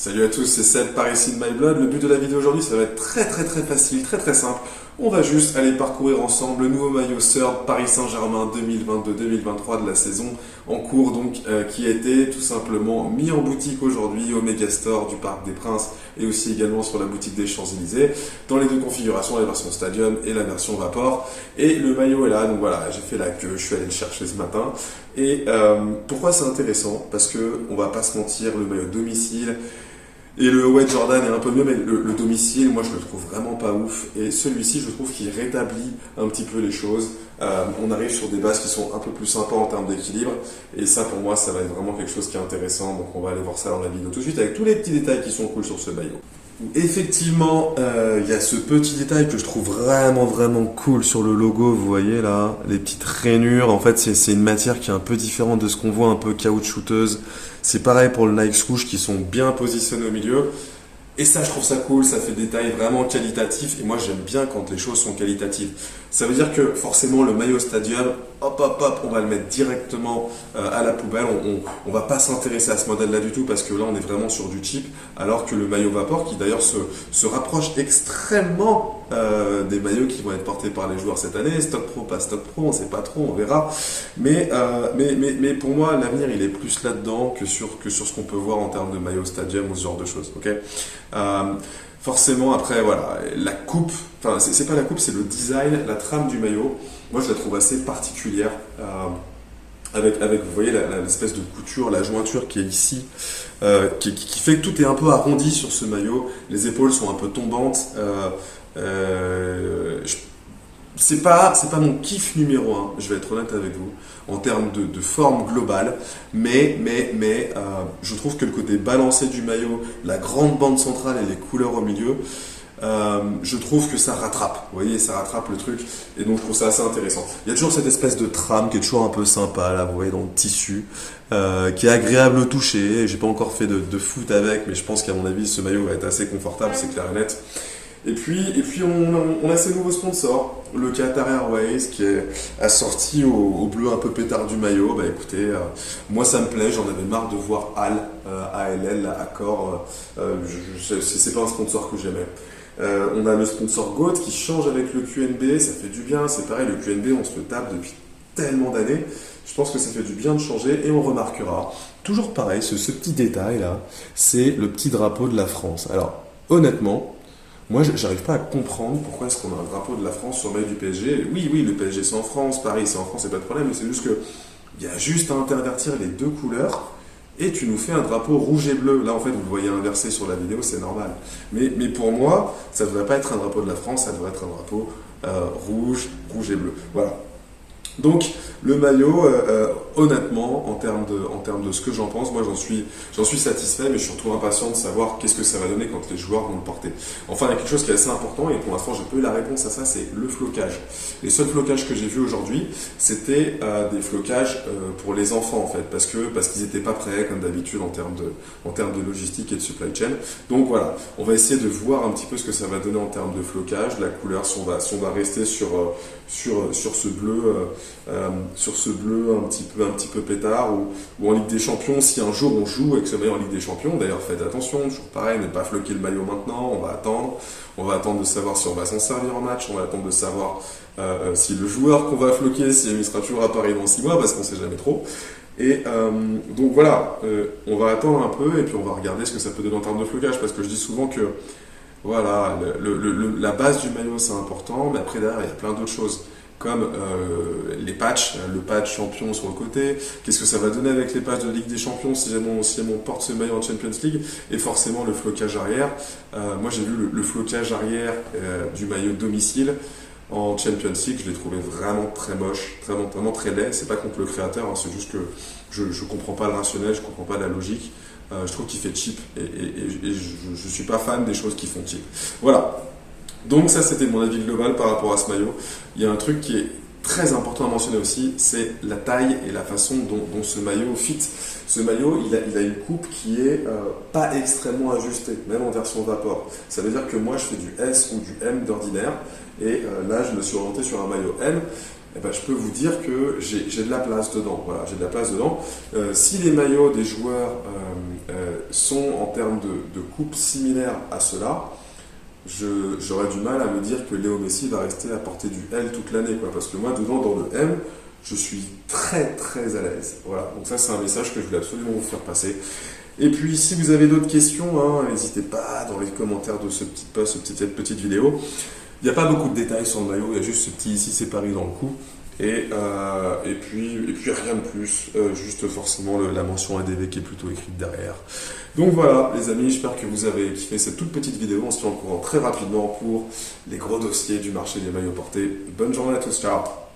Salut à tous, c'est Seb par ici de My Blood. Le but de la vidéo aujourd'hui, ça va être très facile, très simple. On va juste aller parcourir ensemble le nouveau maillot Third Paris Saint-Germain 2022-2023 de la saison en cours, donc qui a été tout simplement mis en boutique aujourd'hui au Megastore du Parc des Princes et aussi également sur la boutique des Champs-Élysées dans les deux configurations, la version Stadium et la version Vapor. Et le maillot est là, donc voilà, j'ai fait la queue, je suis allé le chercher ce matin. Et pourquoi c'est intéressant? Parce que on va pas se mentir, le maillot domicile et le White Jordan est un peu mieux, mais le domicile, moi je le trouve vraiment pas ouf. Et celui-ci, je trouve qu'il rétablit un petit peu les choses. On arrive sur des bases qui sont un peu plus sympas en termes d'équilibre. Et ça, pour moi, ça va être vraiment quelque chose qui est intéressant. Donc on va aller voir ça dans la vidéo tout de suite avec tous les petits détails qui sont cool sur ce maillot. Effectivement, il y a ce petit détail que je trouve vraiment cool sur le logo, vous voyez là, les petites rainures. En fait, c'est une matière qui est un peu différente de ce qu'on voit, un peu caoutchouteuse. C'est pareil pour le Nike Swoosh qui sont bien positionnés au milieu. Et ça, je trouve ça cool, ça fait des détails vraiment qualitatifs. Et moi, j'aime bien quand les choses sont qualitatives. Ça veut dire que forcément, le maillot Stadium, hop, on va le mettre directement à la poubelle. On va pas s'intéresser à ce modèle-là du tout parce que là, on est vraiment sur du cheap. Alors que le maillot Vapor, qui d'ailleurs se rapproche extrêmement des maillots qui vont être portés par les joueurs cette année, stock pro, pas stock pro, on sait pas trop, on verra. Mais pour moi, l'avenir, il est plus là-dedans que sur ce qu'on peut voir en termes de maillot Stadium ou ce genre de choses. Ok. Forcément, après, voilà, la coupe, enfin, c'est pas la coupe, c'est le design, la trame du maillot. Moi, je la trouve assez particulière. Avec, vous voyez, l'espèce de couture, la jointure qui est ici, qui fait que tout est un peu arrondi sur ce maillot. Les épaules sont un peu tombantes. C'est pas mon kiff numéro un, je vais être honnête avec vous, en termes de forme globale, mais je trouve que le côté balancé du maillot, la grande bande centrale et les couleurs au milieu, je trouve que ça rattrape, vous voyez, ça rattrape le truc, et donc je trouve ça assez intéressant. Il y a toujours cette espèce de trame qui est toujours un peu sympa, là, vous voyez, dans le tissu, qui est agréable au toucher. J'ai pas encore fait de foot avec, mais je pense qu'à mon avis, ce maillot va être assez confortable, c'est clair et net. Et puis on a ces nouveaux sponsors, le Qatar Airways qui est assorti au bleu un peu pétard du maillot. Bah écoutez, moi ça me plaît, j'en avais marre de voir ALL, Accor, c'est pas un sponsor que j'aimais. On a le sponsor GOAT qui change avec le QNB, ça fait du bien, c'est pareil, le QNB on se le tape depuis tellement d'années. Je pense que ça fait du bien de changer et on remarquera, toujours pareil, ce petit détail là, c'est le petit drapeau de la France. Alors honnêtement, moi, j'arrive pas à comprendre pourquoi est-ce qu'on a un drapeau de la France sur le maillot du PSG. Oui, le PSG c'est en France, Paris c'est en France, c'est pas de problème, mais c'est juste que il y a juste à intervertir les deux couleurs et tu nous fais un drapeau rouge et bleu. Là, en fait, vous le voyez inversé sur la vidéo, c'est normal. Mais pour moi, ça devrait pas être un drapeau de la France, ça devrait être un drapeau rouge et bleu. Voilà. Donc le maillot, honnêtement, en termes de ce que j'en pense, moi j'en suis satisfait, mais je suis surtout impatient de savoir qu'est-ce que ça va donner quand les joueurs vont le porter. Enfin, il y a quelque chose qui est assez important, et pour l'instant j'ai pas eu la réponse à ça, c'est le flocage. Les seuls flocages que j'ai vus aujourd'hui, c'était des flocages pour les enfants en fait, parce qu'ils n'étaient pas prêts comme d'habitude en termes de logistique et de supply chain. Donc voilà, on va essayer de voir un petit peu ce que ça va donner en termes de flocage, la couleur, si on va rester sur ce bleu. Sur ce bleu un petit peu pétard ou en Ligue des Champions, si un jour on joue avec ce maillot en Ligue des Champions, d'ailleurs faites attention, toujours pareil, ne pas floquer le maillot maintenant, on va attendre de savoir si on va s'en servir en match, on va attendre de savoir si le joueur qu'on va floquer, si il sera toujours à Paris dans 6 mois, parce qu'on sait jamais trop. Et donc voilà, on va attendre un peu et puis on va regarder ce que ça peut donner en termes de flocage, parce que je dis souvent que voilà, la base du maillot c'est important, mais après derrière il y a plein d'autres choses. Comme les patchs, le patch champion sur le côté, qu'est-ce que ça va donner avec les patchs de Ligue des Champions si on porte ce maillot en Champions League, et forcément le flocage arrière. Moi j'ai vu le flocage arrière du maillot domicile en Champions League, je l'ai trouvé vraiment très moche, vraiment très laid. C'est pas contre le créateur, hein, c'est juste que je comprends pas le rationnel, je comprends pas la logique. Je trouve qu'il fait cheap et je suis pas fan des choses qui font cheap. Voilà. Donc ça c'était mon avis global par rapport à ce maillot. Il y a un truc qui est très important à mentionner aussi, c'est la taille et la façon dont ce maillot fit. Ce maillot, il a une coupe qui est pas extrêmement ajustée, même en version Vapor. Ça veut dire que moi je fais du S ou du M d'ordinaire, et là je me suis orienté sur un maillot M. eh ben, je peux vous dire que j'ai de la place dedans. Voilà, j'ai de la place dedans. Si les maillots des joueurs sont en termes de coupe similaires à ceux-là, j'aurais du mal à me dire que Léo Messi va rester à porter du L toute l'année, quoi. Parce que moi, dedans, dans le M, je suis très très à l'aise. Voilà, donc ça c'est un message que je voulais absolument vous faire passer. Et puis si vous avez d'autres questions, hein, n'hésitez pas dans les commentaires de ce petit post, cette petite vidéo. Il n'y a pas beaucoup de détails sur le maillot, il y a juste ce petit ici séparé dans le cou. Et puis rien de plus, juste forcément la mention ADV qui est plutôt écrite derrière. Donc voilà les amis, j'espère que vous avez kiffé cette toute petite vidéo. On se tient au courant très rapidement pour les gros dossiers du marché des maillots portés. Bonne journée à tous, ciao!